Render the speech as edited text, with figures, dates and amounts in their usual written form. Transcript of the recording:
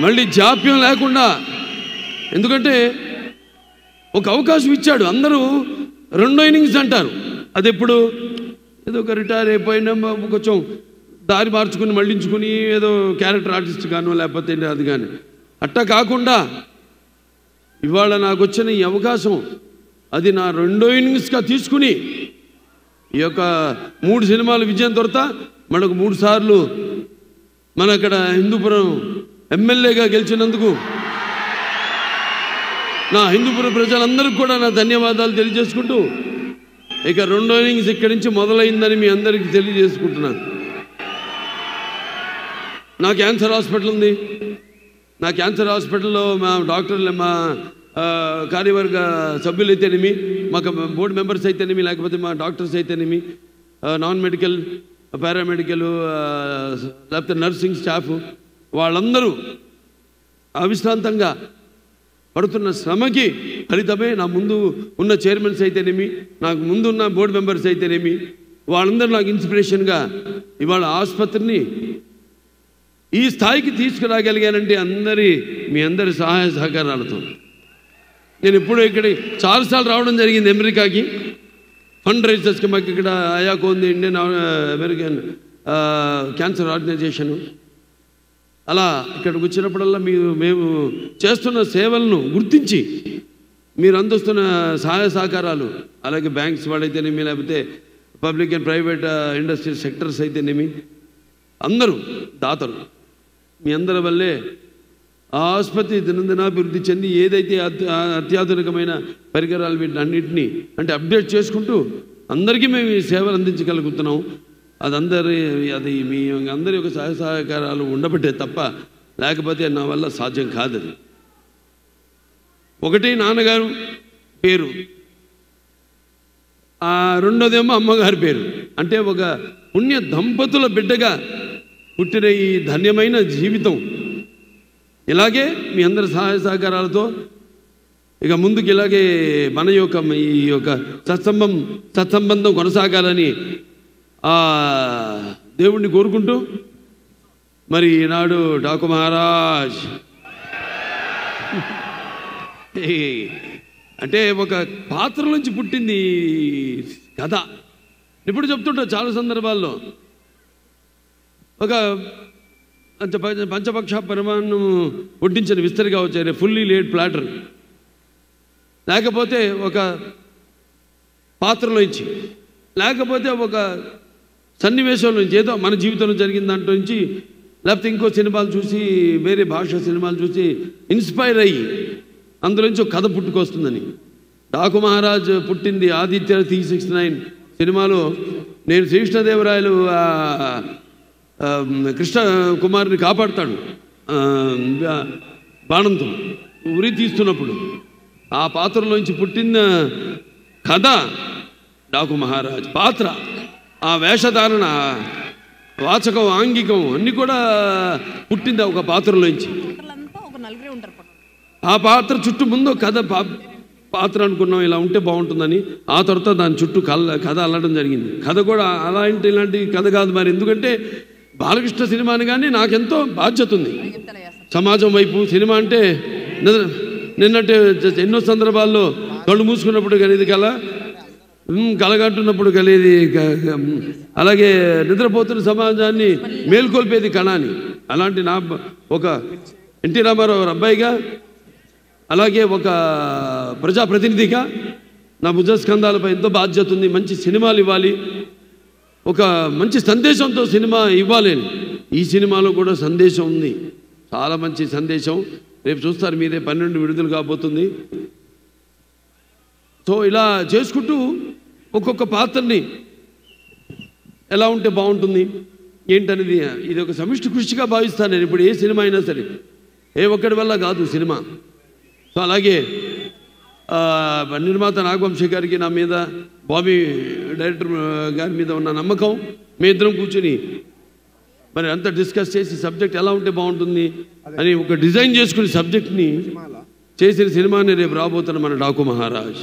మళ్ళీ జాప్యం లేకుండా, ఎందుకంటే ఒక అవకాశం ఇచ్చాడు. అందరూ రెండో ఇన్నింగ్స్ అంటారు, అది ఎప్పుడు ఏదో ఒక రిటైర్ అయిపోయినా కొంచెం దారి మార్చుకుని మళ్ళించుకుని ఏదో క్యారెక్టర్ ఆర్టిస్ట్ గానో లేకపోతే అది కానీ, అట్టా కాకుండా ఇవాళ నాకు వచ్చిన ఈ అవకాశం అది నా రెండో ఇన్నింగ్స్గా తీసుకుని ఈ యొక్క 3 సినిమాలు విజయం తర్వాత మనకు 3 సార్లు మన అక్కడ హిందూపురం ఎమ్మెల్యేగా గెలిచినందుకు నా హిందూపురం ప్రజలందరికీ కూడా నా ధన్యవాదాలు తెలియజేసుకుంటూ, ఇక రెండో ఇన్నింగ్స్ ఇక్కడి నుంచి మొదలైందని మీ అందరికీ తెలియజేసుకుంటున్నాను. నా క్యాన్సర్ హాస్పిటల్ ఉంది. నా క్యాన్సర్ హాస్పిటల్లో మా డాక్టర్లు, మా కార్యవర్గ సభ్యులైతేనేమి, మాకు బోర్డు మెంబర్స్ అయితేనేమి, లేకపోతే మా డాక్టర్స్ అయితేనేమి, నాన్ మెడికల్, పారామెడికల్, లేకపోతే నర్సింగ్ స్టాఫ్, వాళ్ళందరూ అవిశ్రాంతంగా పడుతున్న శ్రమకి ఫలితమే నా ముందు ఉన్న చైర్మన్స్ అయితేనేమి, నాకు ముందు ఉన్న బోర్డు మెంబర్స్ అయితేనేమి, వాళ్ళందరూ నాకు ఇన్స్పిరేషన్గా ఇవాళ ఆసుపత్రిని ఈ స్థాయికి తీసుకురాగలిగానంటే మీ అందరి సహాయ సహకారాలతో. నేను ఇప్పుడు ఇక్కడ చాలాసార్లు రావడం జరిగింది అమెరికాకి ఫండ్ రైజర్స్కి. మాకు ఇక్కడ అయాకో ఉంది, ఇండియన్ అమెరికన్ క్యాన్సర్ ఆర్గనైజేషను. అలా ఇక్కడికి వచ్చినప్పుడల్లా మేము చేస్తున్న సేవలను గుర్తించి మీరు అందిస్తున్న సహాయ సహకారాలు, అలాగే బ్యాంక్స్ వాళ్ళైతేనేమి, లేకపోతే public and private industry sectors అయితేనేమి, అందరూ దాతలు, మీ అందరి వల్లే ఆ ఆసుపత్రి దినదినాభివృద్ధి చెంది ఏదైతే అత్యాధునికమైన పరికరాలు వీటన్నింటినీ అంటే అప్డేట్ చేసుకుంటూ అందరికీ మేము ఈ సేవలు అందించగలుగుతున్నాం. అది మీ అందరి యొక్క సహాయ సహకారాలు ఉండబట్టే తప్ప లేకపోతే నా వల్ల సాధ్యం కాదు. అది ఒకటి నాన్నగారు పేరు, రెండోదేమో అమ్మగారి పేరు. అంటే ఒక పుణ్య దంపతుల బిడ్డగా పుట్టిన ఈ ధన్యమైన జీవితం ఇలాగే మీ అందరి సహాయ సహకారాలతో ఇక ముందుకు ఇలాగే మన యొక్క ఈ యొక్క సత్సంబంధం కొనసాగాలని దేవుణ్ణి కోరుకుంటూ, మరి ఈనాడు డాకు మహారాజ్ అంటే ఒక పాత్ర నుంచి పుట్టింది కథ. ఇప్పుడు చెప్తుంటా చాలా సందర్భాల్లో, ఒక పంచపక్ష పరిమాణం వడ్డించిన విస్తరిగా వచ్చారు, ఫుల్లీ లేడ్ ప్లాటర్, లేకపోతే ఒక పాత్రలో ఇచ్చి, లేకపోతే ఒక సన్నివేశంలో నుంచి ఏదో మన జీవితంలో జరిగిన దాంట్లో నుంచి, లేకపోతే ఇంకో సినిమాలు చూసి వేరే భాష సినిమాలు చూసి ఇన్స్పైర్ అయ్యి అందులో నుంచి ఒక కథ పుట్టుకొస్తుందని. డాకు మహారాజ్ పుట్టింది ఆదిత్య 369 సినిమాలో. నేను శ్రీకృష్ణదేవరాయలు కృష్ణ కుమార్ని కాపాడుతాడు బాణంతో ఉరి తీస్తున్నప్పుడు, ఆ పాత్రలోంచి పుట్టిన కథ డాకు మహారాజ్ పాత్ర. ఆ వేషధారణ, వాచకం, ఆంగికం అన్నీ కూడా పుట్టింది ఒక పాత్రలోంచి. ఆ పాత్ర చుట్టూ ముందు కథ పాత్ర అనుకున్నాం ఇలా ఉంటే బాగుంటుందని, ఆ తర్వాత దాని చుట్టూ కథ అల్లడం జరిగింది. కథ కూడా ఇలాంటి కథ కాదు మరి, ఎందుకంటే బాలకృష్ణ సినిమాని కానీ నాకెంతో బాధ్యత ఉంది సమాజం వైపు. సినిమా అంటే నిన్నట్టే ఎన్నో సందర్భాల్లో కళ్ళు మూసుకున్నప్పుడు కలిగేది కళ, కలగంటున్నప్పుడు కలిగేది, అలాగే నిద్రపోతున్న సమాజాన్ని మేల్కొల్పేది కళ అని. అలాంటి నా ఒక ఎన్టీ రామారావు అబ్బాయిగా, అలాగే ఒక ప్రజాప్రతినిధిగా నా భుజస్కంధాలపై ఎంతో బాధ్యత ఉంది. మంచి సినిమాలు ఇవ్వాలి, ఒక మంచి సందేశంతో సినిమా ఇవ్వాలి. ఈ సినిమాలో కూడా సందేశం ఉంది, చాలా మంచి సందేశం. రేపు చూస్తారు మీరే, 12 విడుదల కాబోతుంది. సో ఇలా చేసుకుంటూ ఒక్కొక్క పాత్రని ఎలా ఉంటే బాగుంటుంది ఏంటనేది ఇది ఒక సమిష్టి కృషిగా భావిస్తాను నేను. ఇప్పుడు ఏ సినిమా అయినా సరే ఏ ఒక్కడి వల్ల కాదు సినిమా. సో అలాగే నిర్మాత నాగవంశీ గారికి నా మీద, బాబీ డైరెక్టర్ గారి మీద ఉన్న నమ్మకం, మీ ఇద్దరం కూర్చొని మరి అంతా డిస్కస్ చేసి సబ్జెక్ట్ ఎలా ఉంటే బాగుంటుంది అని ఒక డిజైన్ చేసుకుని సబ్జెక్ట్ని చేసిన సినిమాని రేపు రాబోతున్న మన డాకు మహారాజ్.